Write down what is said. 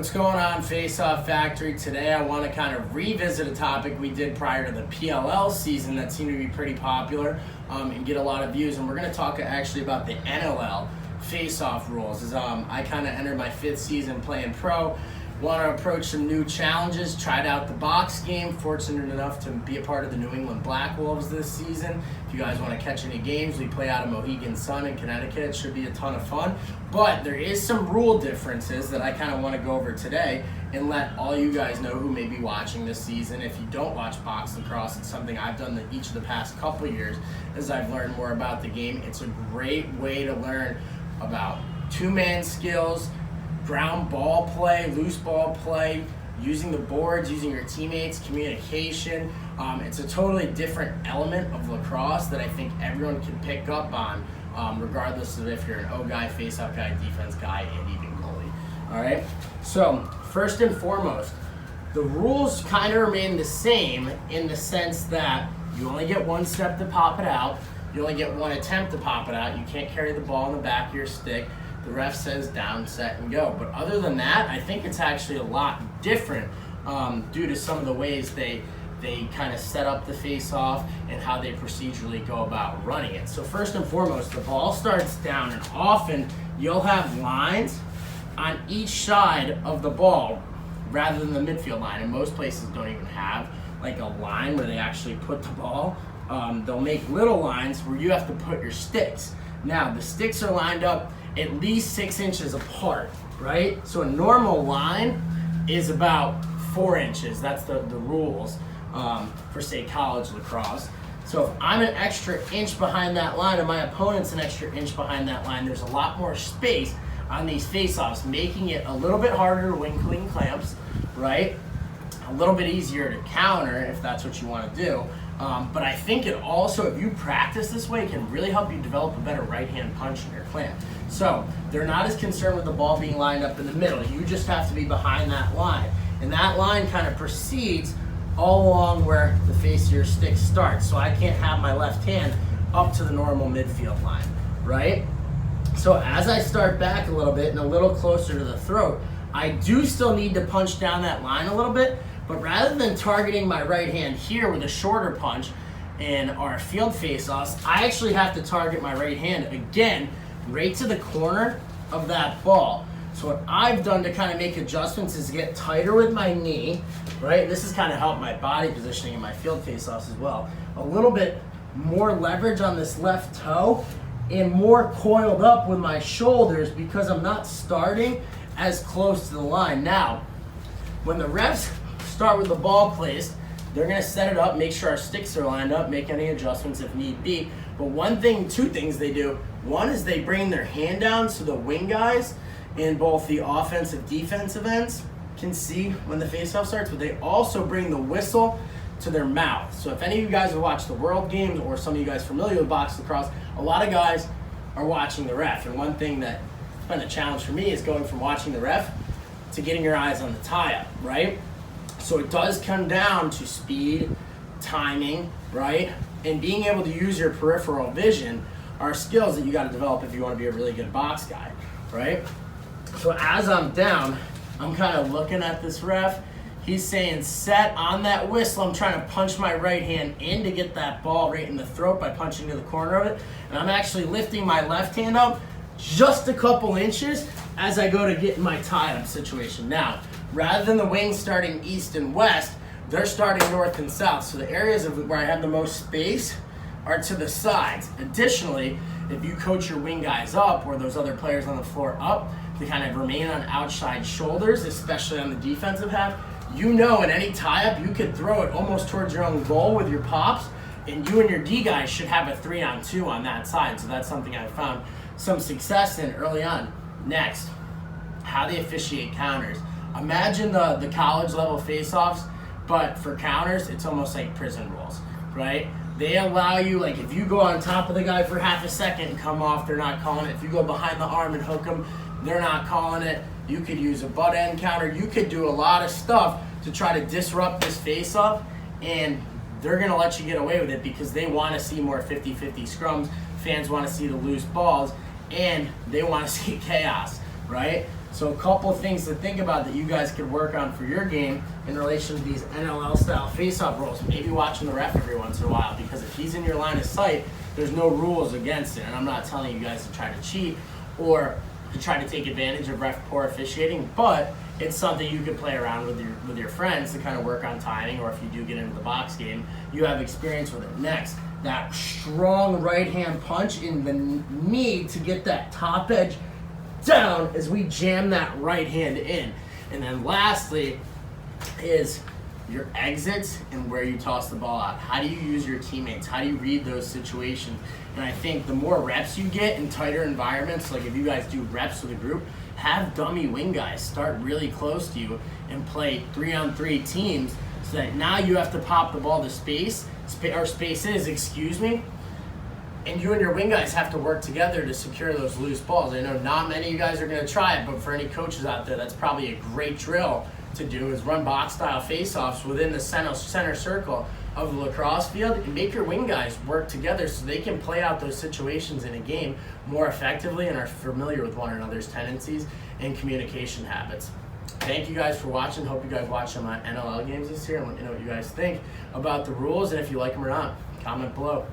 What's going on, Faceoff Factory? Today I want to kind of revisit a topic we did prior to the PLL season that seemed to be pretty popular and get a lot of views. And we're going to talk actually about the NLL Faceoff Rules. As I kind of entered my 5th season playing pro, want to approach some new challenges, tried out the box game, fortunate enough to be a part of the New England Blackwolves this season. If you guys want to catch any games, we play out of Mohegan Sun in Connecticut. It should be a ton of fun. But there is some rule differences that I kind of want to go over today and let all you guys know who may be watching this season. If you don't watch box lacrosse, it's something I've done each of the past couple of years as I've learned more about the game. It's a great way to learn about two-man skills, ground ball play, loose ball play, using the boards, using your teammates, communication. It's a totally different element of lacrosse that I think everyone can pick up on, regardless of if you're an O guy, face-up guy, defense guy, and even goalie. All right? So, first and foremost, the rules kind of remain the same in the sense that you only get one step to pop it out. You only get one attempt to pop it out. You can't carry the ball in the back of your stick. The ref says down, set, and go. But other than that, I think it's actually a lot different due to some of the ways they kind of set up the face-off and how they procedurally go about running it. So first and foremost, the ball starts down, and often you'll have lines on each side of the ball rather than the midfield line. And most places don't even have like a line where they actually put the ball. They'll make little lines where you have to put your sticks. Now, the sticks are lined up at least 6 inches apart, right? So a normal line is about 4 inches. That's the rules for, say, college lacrosse. So if I'm an extra inch behind that line and my opponent's an extra inch behind that line, there's a lot more space on these face-offs, making it a little bit harder to win clean clamps, right? A little bit easier to counter if that's what you want to do. But I think it also, if you practice this way, can really help you develop a better right-hand punch in your clamp. So they're not as concerned with the ball being lined up in the middle. You just have to be behind that line. And that line kind of proceeds all along where the face of your stick starts. So I can't have my left hand up to the normal midfield line, right? So as I start back a little bit and a little closer to the throat, I do still need to punch down that line a little bit. But rather than targeting my right hand here with a shorter punch in our field face-offs, I actually have to target my right hand again right to the corner of that ball. So what I've done to kind of make adjustments is get tighter with my knee, right? This has kind of helped my body positioning in my field face-offs as well. A little bit more leverage on this left toe and more coiled up with my shoulders because I'm not starting as close to the line. Now, when the refs start with the ball placed, they're going to set it up, make sure our sticks are lined up, make any adjustments if need be. But two things they do. One is they bring their hand down so the wing guys in both the offensive, defensive ends can see when the faceoff starts, but they also bring the whistle to their mouth. So if any of you guys have watched the World Games or some of you guys familiar with box lacrosse, a lot of guys are watching the ref. And one thing that's been a challenge for me is going from watching the ref to getting your eyes on the tie-up, right? So it does come down to speed, timing, right? And being able to use your peripheral vision are skills that you got to develop if you want to be a really good box guy, right? So as I'm down, I'm kind of looking at this ref. He's saying set on that whistle. I'm trying to punch my right hand in to get that ball right in the throat by punching to the corner of it. And I'm actually lifting my left hand up just a couple inches as I go to get in my tie-up situation. Now, rather than the wings starting east and west, they're starting north and south. So the areas where I have the most space are to the sides. Additionally, if you coach your wing guys up or those other players on the floor up to kind of remain on outside shoulders, especially on the defensive half, you know in any tie-up you could throw it almost towards your own goal with your pops, and you and your D guys should have a 3-on-2 on that side. So that's something I found some success in early on. Next, how they officiate counters. Imagine the college level face-offs, but for counters, it's almost like prison rules, right? They allow you, like if you go on top of the guy for half a second and come off, they're not calling it. If you go behind the arm and hook them, they're not calling it. You could use a butt end counter. You could do a lot of stuff to try to disrupt this face-off, and they're gonna let you get away with it because they wanna see more 50-50 scrums. Fans wanna see the loose balls, and they wanna see chaos, right? So a couple of things to think about that you guys could work on for your game in relation to these NLL style face-off rules. Maybe watching the ref every once in a while, because if he's in your line of sight, there's no rules against it. And I'm not telling you guys to try to cheat or to try to take advantage of ref poor officiating, but it's something you could play around with your friends to kind of work on timing, or if you do get into the box game, you have experience with it. Next, that strong right hand punch in the knee to get that top edge down as we jam that right hand in. And then lastly is your exits and where you toss the ball out. How do you use your teammates? How do you read those situations? And I think the more reps you get in tighter environments, like if you guys do reps with a group, have dummy wing guys start really close to you and play 3-on-3 teams, so that now you have to pop the ball to spaces, and you and your wing guys have to work together to secure those loose balls. I know not many of you guys are going to try it, but for any coaches out there, that's probably a great drill to do, is run box-style face-offs within the center circle of the lacrosse field and make your wing guys work together so they can play out those situations in a game more effectively and are familiar with one another's tendencies and communication habits. Thank you guys for watching. Hope you guys watch some NLL games this year, and let me know what you guys think about the rules and if you like them or not. Comment below.